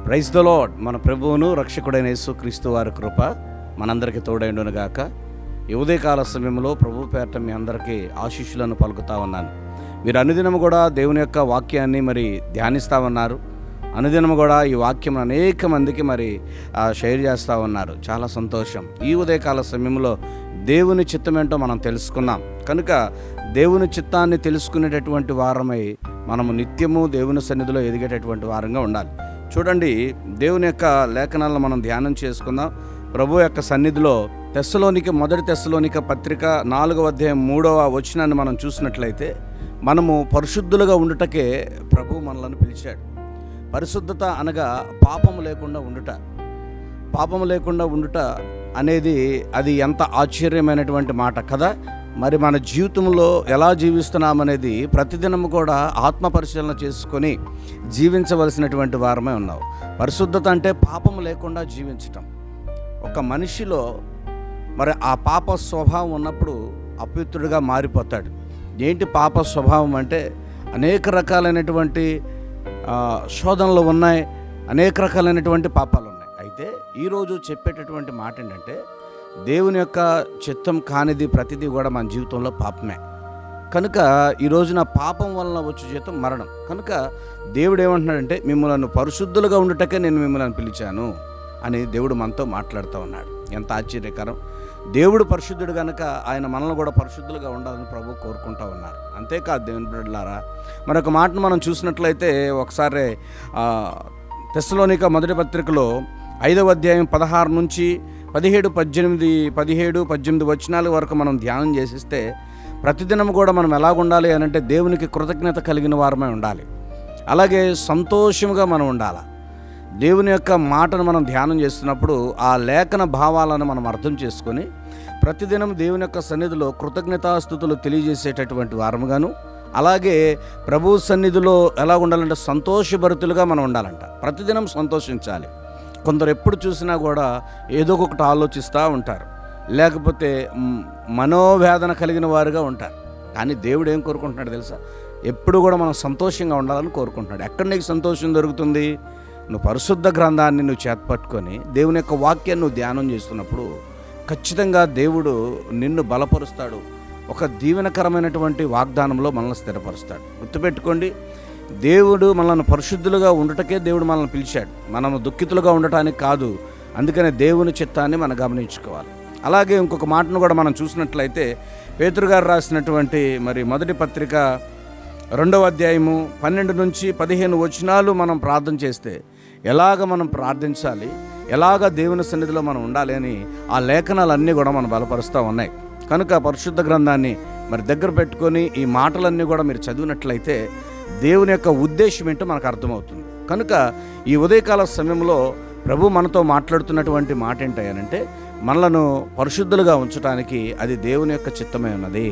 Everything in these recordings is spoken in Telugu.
Praise the lord. మన ప్రభువును రక్షకుడైన యేసుక్రీస్తు వారి కృప మనందరికీ తోడైండును గాక. ఈ ఉదయకాల సమయంలో ప్రభు పేరట మీ అందరికీ ఆశీస్సులను పలుకుతా ఉన్నాను. మీరు అనుదినము కూడా దేవుని యొక్క వాక్యాన్ని ధ్యానిస్తూ ఉన్నారు. అనుదినము కూడా ఈ వాక్యం అనేక మందికి షేర్ చేస్తూ ఉన్నారు. చాలా సంతోషం. ఈ ఉదయకాల సమయంలో దేవుని చిత్తం ఏంటో మనం తెలుసుకున్నాం కనుక దేవుని చిత్తాన్ని తెలుసుకునేటటువంటి వారమై మనము నిత్యము దేవుని సన్నిధిలో ఎదిగేటటువంటి వారంగా ఉండాలి. చూడండి, దేవుని యొక్క లేఖనాలను మనం ధ్యానం చేసుకుందాం. ప్రభు యొక్క సన్నిధిలో మొదటి తెస్సలోనిక పత్రిక 4వ అధ్యాయం 3వ వచనాన్ని మనం చూసినట్లయితే, మనము పరిశుద్ధులుగా ఉండుటకే ప్రభు మనలను పిలిచాడు. పరిశుద్ధత అనగా పాపము లేకుండా ఉండుట అనేది అది ఎంత ఆశ్చర్యమైనటువంటి మాట కదా. మన జీవితంలో ఎలా జీవిస్తున్నామనేది ప్రతిదినము కూడా ఆత్మ పరిశీలన చేసుకొని జీవించవలసినటువంటి వారమే ఉన్నావు. పరిశుద్ధత అంటే పాపము లేకుండా జీవించటం. ఒక మనిషిలో ఆ పాప స్వభావం ఉన్నప్పుడు అపవిత్రుడిగా మారిపోతాడు. ఏంటి పాప స్వభావం అంటే? అనేక రకాలైనటువంటి శోధనలు ఉన్నాయి, అనేక రకాలైనటువంటి పాపాలు ఉన్నాయి. అయితే ఈరోజు చెప్పేటటువంటి మాట ఏంటంటే, దేవుని యొక్క చిత్తం కానిది ప్రతిదీ కూడా మన జీవితంలో పాపమే. కనుక ఈ రోజున పాపం వలన వచ్చే జీతం మరణం. కనుక దేవుడు ఏమంటున్నాడంటే, మిమ్మల్ని పరిశుద్ధులుగా ఉండుటకే నేను మిమ్మల్ని పిలిచాను అని దేవుడు మనతో మాట్లాడుతూ ఉన్నాడు. ఎంత ఆశ్చర్యకరం! దేవుడు పరిశుద్ధుడు కనుక ఆయన మనల్ని కూడా పరిశుద్ధులుగా ఉండాలని ప్రభు కోరుకుంటూ ఉన్నారు. అంతేకాదు దేవుని బిడ్డలారా, మరొక మాటను మనం చూసినట్లయితే, ఒకసారి తెస్సలోనిక మొదటి పత్రికలో 5వ అధ్యాయం 16 నుంచి 17-18 వచనాల వరకు మనం ధ్యానం చేసిస్తే, ప్రతిదినం కూడా మనం ఎలాగుండాలి అని అంటే, దేవునికి కృతజ్ఞత కలిగిన వారమై ఉండాలి. అలాగే సంతోషంగా మనం ఉండాలి. దేవుని యొక్క మాటను మనం ధ్యానం చేస్తున్నప్పుడు ఆ లేఖన భావాలను మనం అర్థం చేసుకొని ప్రతిదినం దేవుని యొక్క సన్నిధిలో కృతజ్ఞతాస్తుతులు తెలియజేసేటటువంటి వారముగాను, అలాగే ప్రభు సన్నిధిలో ఎలా ఉండాలంటే సంతోషభరితులుగా మనం ఉండాలంట. ప్రతిదినం సంతోషించాలి. కొందరు ఎప్పుడు చూసినా కూడా ఏదో ఒకటి ఆలోచిస్తూ ఉంటారు, లేకపోతే మనోవేదన కలిగిన వారుగా ఉంటారు. కానీ దేవుడు ఏం కోరుకుంటున్నాడు తెలుసా? ఎప్పుడు కూడా మనం సంతోషంగా ఉండాలని కోరుకుంటున్నాడు. ఎక్కడ నీకు సంతోషం దొరుకుతుంది? నువ్వు పరిశుద్ధ గ్రంథాన్ని నువ్వు చేతపట్టుకొని దేవుని యొక్క వాక్యాన్ని నువ్వు ధ్యానం చేస్తున్నప్పుడు ఖచ్చితంగా దేవుడు నిన్ను బలపరుస్తాడు. ఒక దీవెనకరమైనటువంటి వాగ్దానంలో మనల్ని స్థిరపరుస్తాడు. గుర్తుపెట్టుకోండి, దేవుడు మనల్ని పరిశుద్ధులుగా ఉండటకే దేవుడు మనల్ని పిలిచాడు. మనము దుఃఖితులుగా ఉండటానికి కాదు. అందుకనే దేవుని చిత్తాన్ని మనం గమనించుకోవాలి. అలాగే ఇంకొక మాటను కూడా మనం చూసినట్లయితే, పేతురు గారు రాసినటువంటి మొదటి పత్రిక 2వ అధ్యాయము 12 నుంచి 15 వచనాలు మనం ప్రార్థన చేస్తే ఎలాగ మనం ప్రార్థించాలి, ఎలాగ దేవుని సన్నిధిలో మనం ఉండాలి అని ఆ లేఖనాలన్నీ కూడా మనం బలపరుస్తూ ఉన్నాయి. కనుక పరిశుద్ధ గ్రంథాన్ని దగ్గర పెట్టుకొని ఈ మాటలన్నీ కూడా మీరు చదివినట్లయితే దేవుని యొక్క ఉద్దేశం ఏంటో మనకు అర్థమవుతుంది. కనుక ఈ ఉదయకాల సమయంలో ప్రభు మనతో మాట్లాడుతున్నటువంటి మాట ఏంటంటే, మనలను పరిశుద్ధులుగా ఉంచడానికి అది దేవుని యొక్క చిత్తమే ఉన్నది.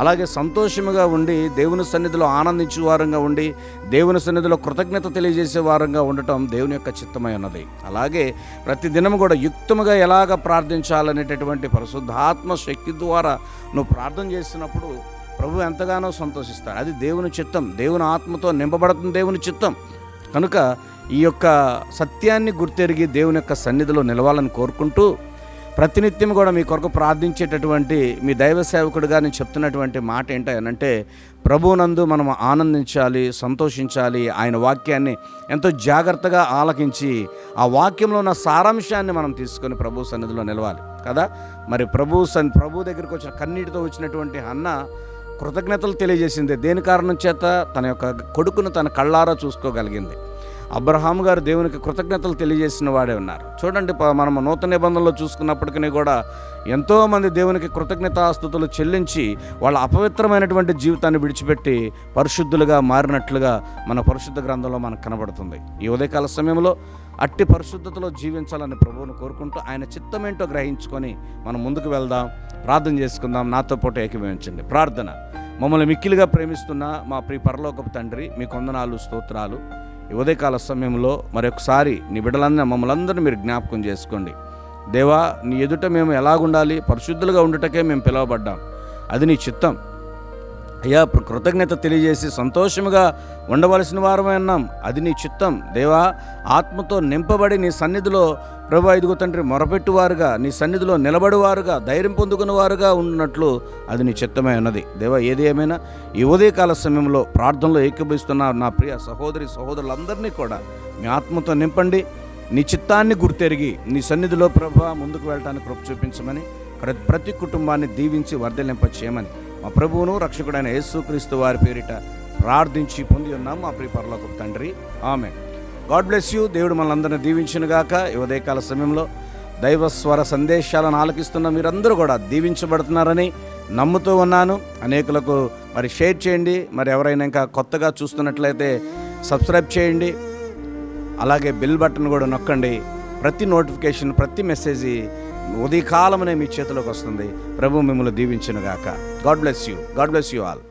అలాగే సంతోషముగా ఉండి దేవుని సన్నిధిలో ఆనందించే వారంగా ఉండి దేవుని సన్నిధిలో కృతజ్ఞత తెలియజేసే వారంగా ఉండటం దేవుని యొక్క చిత్తమై ఉన్నది. అలాగే ప్రతిదినం కూడా యుక్తముగా ఎలాగ ప్రార్థించాలనేటటువంటి పరిశుద్ధాత్మ శక్తి ద్వారా నువ్వు ప్రార్థన చేసినప్పుడు ప్రభు ఎంతగానో సంతోషిస్తాడు. అది దేవుని చిత్తం. దేవుని ఆత్మతో నింపబడుతుంది దేవుని చిత్తం. కనుక ఈ యొక్క సత్యాన్ని గుర్తెరిగి దేవుని యొక్క సన్నిధిలో నిలవాలని కోరుకుంటూ, ప్రతినిత్యం కూడా మీ కొరకు ప్రార్థించేటటువంటి మీ దైవ సేవకుడిగా నేను చెప్తున్నటువంటి మాట ఏంటంటే, ప్రభువునందు మనం ఆనందించాలి, సంతోషించాలి. ఆయన వాక్యాన్ని ఎంతో జాగ్రత్తగా ఆలకించి ఆ వాక్యంలో ఉన్న సారాంశాన్ని మనం తీసుకొని ప్రభు సన్నిధిలో నిలవాలి కదా. ప్రభు దగ్గరికి వచ్చిన కన్నీటితో వచ్చినటువంటి హన్న కృతజ్ఞతలు తెలియజేసింది. దేని కారణం చేత? తన యొక్క కొడుకును తన కళ్ళారా చూసుకోగలిగింది. అబ్రహాము గారు దేవునికి కృతజ్ఞతలు తెలియజేసిన వాడే ఉన్నారు. చూడండి, మనం నూతన నిబంధనలో చూసుకున్నప్పటికీ కూడా ఎంతోమంది దేవునికి కృతజ్ఞతాస్తుతులు చెల్లించి వాళ్ళ అపవిత్రమైనటువంటి జీవితాన్ని విడిచిపెట్టి పరిశుద్ధులుగా మారినట్లుగా మన పరిశుద్ధ గ్రంథంలో మనకు కనబడుతుంది. ఈ ఉదయకాల సమయంలో అట్టి పరిశుద్ధతలో జీవించాలని ప్రభువును కోరుకుంటూ ఆయన చిత్తమేంటో గ్రహించుకొని మనం ముందుకు వెళ్దాం, ప్రార్థన చేసుకుందాం. నాతో పాటు ఏకీభవించండి. ప్రార్థన. మమ్మల్ని మిక్కిలిగా ప్రేమిస్తున్న మా ప్రియ పరలోకపు తండ్రి, మీ వందనాలు, స్తోత్రాలు. ఈ ఉదయకాల సమయంలో మరొకసారి నీ బిడ్డలందరూ మమ్మల్ని మీరు జ్ఞాపకం చేసుకోండి. దేవా, నీ ఎదుట మేము ఎలాగుండాలి? పరిశుద్ధులుగా ఉండుటకే మేము పిలువబడ్డాం. అది నీ చిత్తం. అయ్యా కృతజ్ఞత తెలియజేసి సంతోషముగా ఉండవలసిన వారమే ఉన్నాం. అది నీ చిత్తం దేవా. ఆత్మతో నింపబడి నీ సన్నిధిలో ప్రభు ఇదిగో తండ్రి మొరపెట్టువారుగా, నీ సన్నిధిలో నిలబడువారుగా, ధైర్యం పొందుకున్నవారుగా ఉన్నట్లు అది నీ చిత్తమే ఉన్నది దేవా. ఏది ఏమైనా ఈ ఉదయకాల సమయంలో ప్రార్థనలో ఏకీభవిస్తున్న నా ప్రియ సహోదరి సహోదరులందరినీ కూడా మీ ఆత్మతో నింపండి. నీ చిత్తాన్ని గుర్తెరిగి నీ సన్నిధిలో ప్రభు ముందుకు వెళ్ళటానికి కృప చూపించమని, ప్రతి కుటుంబాన్ని దీవించి వర్ధలింప చేయమని మా ప్రభువును రక్షకుడైన యేసుక్రీస్తు వారి పేరిట ప్రార్థించి పొంది ఉన్నాం మా ప్రియ పరలోకపు తండ్రి. ఆమేన్. God bless you. దేవుడు మనల్ని దీవించునుగాక. ఈ ఉదయకాల సమయంలో దైవస్వర సందేశాలను ఆలకిస్తున్న మీరందరూ కూడా దీవించబడుతున్నారని నమ్ముతూ ఉన్నాను. అనేకులకు మరి షేర్ చేయండి. మరి ఎవరైనా ఇంకా కొత్తగా చూస్తున్నట్లయితే సబ్స్క్రైబ్ చేయండి. అలాగే బెల్ బటన్ కూడా నొక్కండి. ప్రతి నోటిఫికేషన్, ప్రతి మెసేజ్ ఉదయకాలమనే మీ చేతిలోకి వస్తుంది. ప్రభు మిమ్మల్ని దీవించునుగాక. God bless you. God bless you all.